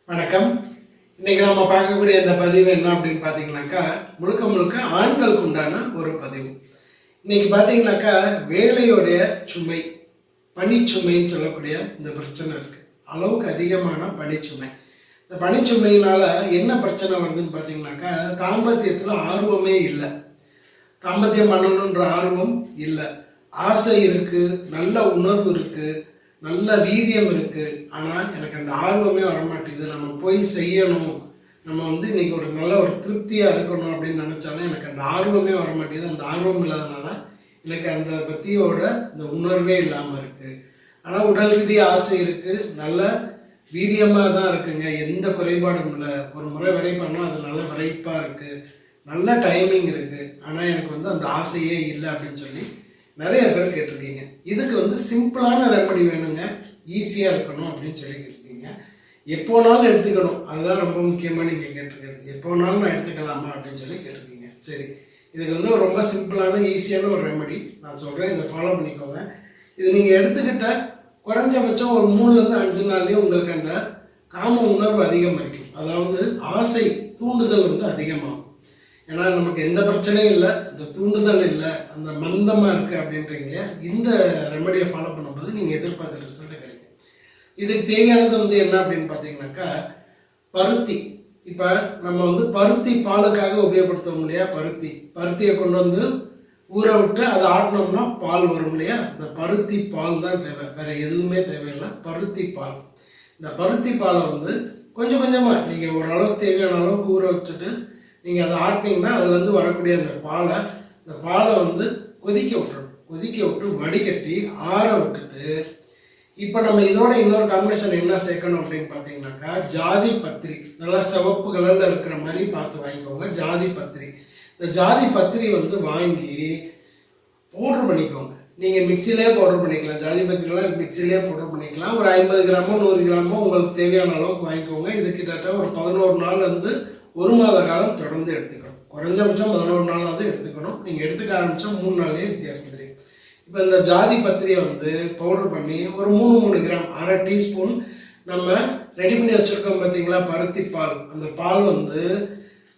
வணக்கம். இன்னைக்கு நம்ம பார்க்கக்கூடிய இந்த பதிவு என்ன அப்படின்னு பார்த்தீங்கன்னாக்கா முழுக்க முழுக்க ஆண்களுக்கு உண்டான ஒரு பதிவு. இன்னைக்கு பார்த்தீங்கன்னாக்கா வேலையோடைய சுமை, பணிச்சுமைன்னு சொல்லக்கூடிய இந்த பிரச்சனை இருக்கு. அளவுக்கு அதிகமான பணிச்சுமை. இந்த பணிச்சுமையினால என்ன பிரச்சனை வருதுன்னு பார்த்தீங்கன்னாக்கா தாம்பத்தியத்தில் ஆர்வமே இல்லை, தாம்பத்தியம் பண்ணணுன்ற ஆர்வம் இல்லை, ஆசை இருக்கு, நல்ல உணர்வு இருக்கு, நல்ல வீரியம் இருக்கு, ஆனால் எனக்கு அந்த ஆர்வமே வரமாட்டேங்குது. நம்ம போய் செய்யணும், நம்ம இன்னைக்கு ஒரு நல்ல ஒரு திருப்தியாக இருக்கணும் அப்படின்னு நினச்சாலும் எனக்கு அந்த ஆர்வமே வரமாட்டேங்குது. அந்த ஆர்வம் இல்லாதனால எனக்கு அந்த பற்றியோட இந்த உணர்வே இல்லாமல் இருக்கு. ஆனால் உடல் ரீதியாக ஆசை இருக்கு, நல்ல வீரியமாக தான் இருக்குங்க, எந்த குறைபாடும் இல்லை. ஒரு முறை விரைப்பானா அது நல்ல விரைப்பாக இருக்கு, நல்ல டைமிங் இருக்கு, ஆனால் எனக்கு அந்த ஆசையே இல்லை அப்படின்னு சொல்லி நிறைய பேர் கேட்டிருக்கீங்க. இதுக்கு சிம்பிளான ரெமடி வேணுங்க, ஈஸியாக இருக்கணும் அப்படின்னு சொல்லி கேட்டிருக்கீங்க. எப்போனாலும் எடுத்துக்கணும், அதுதான் ரொம்ப முக்கியமாக நீங்கள் கேட்டிருக்கிறது. எப்போனாலும் நான் எடுத்துக்கலாமா அப்படின்னு சொல்லி கேட்டிருக்கீங்க. சரி, இதுக்கு ரொம்ப சிம்பிளான ஈஸியான ஒரு ரெமடி நான் சொல்கிறேன், இதை ஃபாலோ பண்ணிக்கோங்க. இது நீங்கள் எடுத்துக்கிட்ட குறைஞ்சபட்சம் ஒரு 3-5 நாள்லேயே உங்களுக்கு அந்த காம உணர்வு அதிகமாகிடும். அதாவது ஆசை தூண்டுதல் அதிகமாகும். ஏன்னா நமக்கு எந்த பிரச்சனையும் இல்லை, இந்த தூண்டுதல் இல்லை, அந்த மந்தமாக இருக்குது அப்படின்றீங்க. இந்த ரெமடியை ஃபாலோ பண்ணும்போது நீங்கள் எதிர்பார்த்த ரிசல்ட் கிடைக்கும். இதுக்கு தேவையானது என்ன அப்படின்னு பார்த்தீங்கன்னாக்கா பருத்தி. இப்போ நம்ம பருத்தி பாலுக்காக உபயோகப்படுத்த இல்லையா, பருத்தியை கொண்டு ஊற விட்டு அதை ஆட்டினோம்னா பால் வரும் இல்லையா, இந்த பருத்தி பால் தான் தேவை, வேற எதுவுமே தேவையில்லை. பருத்தி பால், இந்த பருத்தி பாலை கொஞ்சம் கொஞ்சமாக நீங்கள் ஓரளவுக்கு தேவையான அளவுக்கு ஊற வச்சுட்டு நீங்கள் அதை ஆட்டினீங்கன்னா அதுலேருந்து வரக்கூடிய அந்த பாலை கொதிக்க விட்டுறணும். கொதிக்க விட்டு வடிகட்டி ஆற விட்டுட்டு இப்போ நம்ம இதோட இன்னொரு காம்பினேஷன் என்ன சேர்க்கணும் அப்படின்னு பார்த்தீங்கன்னாக்கா ஜாதி பத்திரி. நல்லா சிவப்பு கலரில் இருக்கிற மாதிரி பார்த்து வாங்கிக்கோங்க. ஜாதி பத்திரி, இந்த ஜாதி பத்திரி வாங்கி பவுடர் பண்ணிக்கோங்க. நீங்கள் மிக்சிலே பவுடர் பண்ணிக்கலாம், ஜாதி பத்திரிலாம் மிக்சிலே பவுடர் பண்ணிக்கலாம். ஒரு 50 கிராமோ 100 கிராமோ உங்களுக்கு தேவையான அளவுக்கு வாங்கிக்கோங்க. இது கிட்டத்தட்ட ஒரு 11 நாள் 1 மாத காலம் தொடர்ந்து எடுத்துக்கணும். குறைஞ்சபட்சம் 11 நாளாவது எடுத்துக்கணும். நீங்கள் எடுத்துக்க ஆரம்பித்தா 3 நாள்லேயே வித்தியாசம் தெரியும். இப்போ இந்த ஜாதி பத்திரியை பவுடர் பண்ணி ஒரு 3 கிராம், 1/2 டீஸ்பூன் நம்ம ரெடி பண்ணி வச்சுருக்கோம் பார்த்தீங்களா பருத்தி பால், அந்த பால்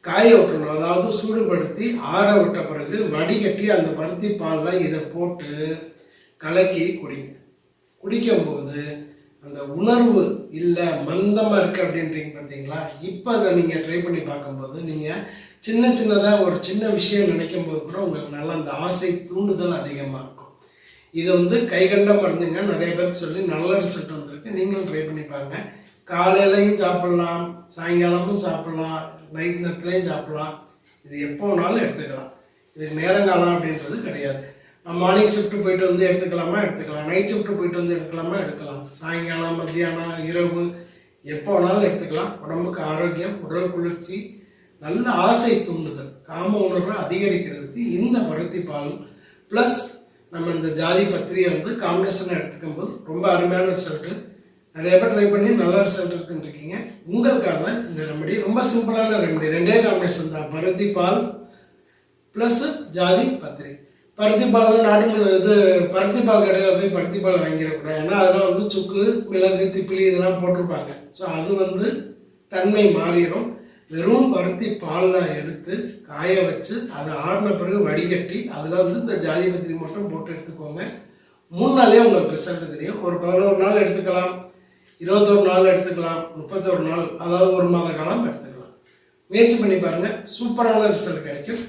காய விட்டணும். அதாவது சூடுபடுத்தி ஆற விட்ட பிறகு வடிகட்டி அந்த பருத்தி பாலில் இதை போட்டு கலக்கி குடிங்க. குடிக்கும்போது அந்த உணர்வு இல்லை, மந்தமாக இருக்குது அப்படின்றீங்க பார்த்தீங்களா. இப்போ அதை நீங்கள் ட்ரை பண்ணி பார்க்கும்போது நீங்கள் சின்னதாக ஒரு சின்ன விஷயம் நினைக்கும் போது கூட உங்களுக்கு நல்லா அந்த ஆசை தூண்டுதல் அதிகமாக இருக்கும். இது கைகண்ட மருந்துங்க, நிறைய பேர் சொல்லி நல்ல ரிசல்ட் வந்திருக்கு. நீங்களும் ட்ரை பண்ணி பாருங்க. காலையிலையும் சாப்பிட்லாம், சாயங்காலமும் சாப்பிட்லாம், நைட் நேரத்துலையும் சாப்பிட்லாம். இது எப்போனாலும் எடுத்துக்கலாம். இதுக்கு நேரங்காலம் அப்படின்றது கிடையாது. மார்னிங் ஷிஃப்ட்டு போயிட்டு எடுத்துக்கலாமா, எடுத்துக்கலாம். நைட் ஷிஃப்ட்டு போயிட்டு எடுக்கலாமா, எடுக்கலாம். சாயங்காலம், மத்தியானம், இரவு எப்போ வேணாலும் எடுத்துக்கலாம். உடம்புக்கு ஆரோக்கியம், உடல் குளிர்ச்சி, நல்ல ஆசை தூண்டுதல், காம உணர்வை அதிகரிக்கிறதுக்கு இந்த பருத்தி பால் ப்ளஸ் நம்ம இந்த ஜாதி பத்திரியை காம்பினேஷனாக எடுத்துக்கும் போது ரொம்ப அருமையான ரிசல்ட்டு. நிறைய பேர் ட்ரை பண்ணி நல்ல ரிசல்ட் இருக்குன்னு இருக்கீங்க. உங்களுக்காக இந்த ரெமடி ரொம்ப சிம்பிளான ரெமடி. 2 காம்பினேஷன் தான், பருத்தி பால் ப்ளஸ் ஜாதி பத்திரி. பருத்தி பால் பருத்தி பால் கடையில் போய் பருத்தி பால் வாங்கிடக்கூடாது. ஏன்னா அதெல்லாம் சுக்கு, மிளகு, திப்பிலி இதெல்லாம் போட்டிருப்பாங்க. ஸோ அது தன்மை மாறிடும். வெறும் பருத்தி பாலில் எடுத்து காய வச்சு அதை ஆறின பிறகு வடிகட்டி அதில் இந்த ஜாதி பத்திரி மட்டும் போட்டு எடுத்துக்கோங்க. 3 நாளே உங்களுக்கு ரிசல்ட் தெரியும். ஒரு 11 நாள் எடுத்துக்கலாம், 21 நாள் எடுத்துக்கலாம், 31 நாள், அதாவது 1 மாத காலம் எடுத்துக்கலாம். முயற்சி பண்ணி பாருங்கள், சூப்பரான ரிசல்ட் கிடைக்கும்.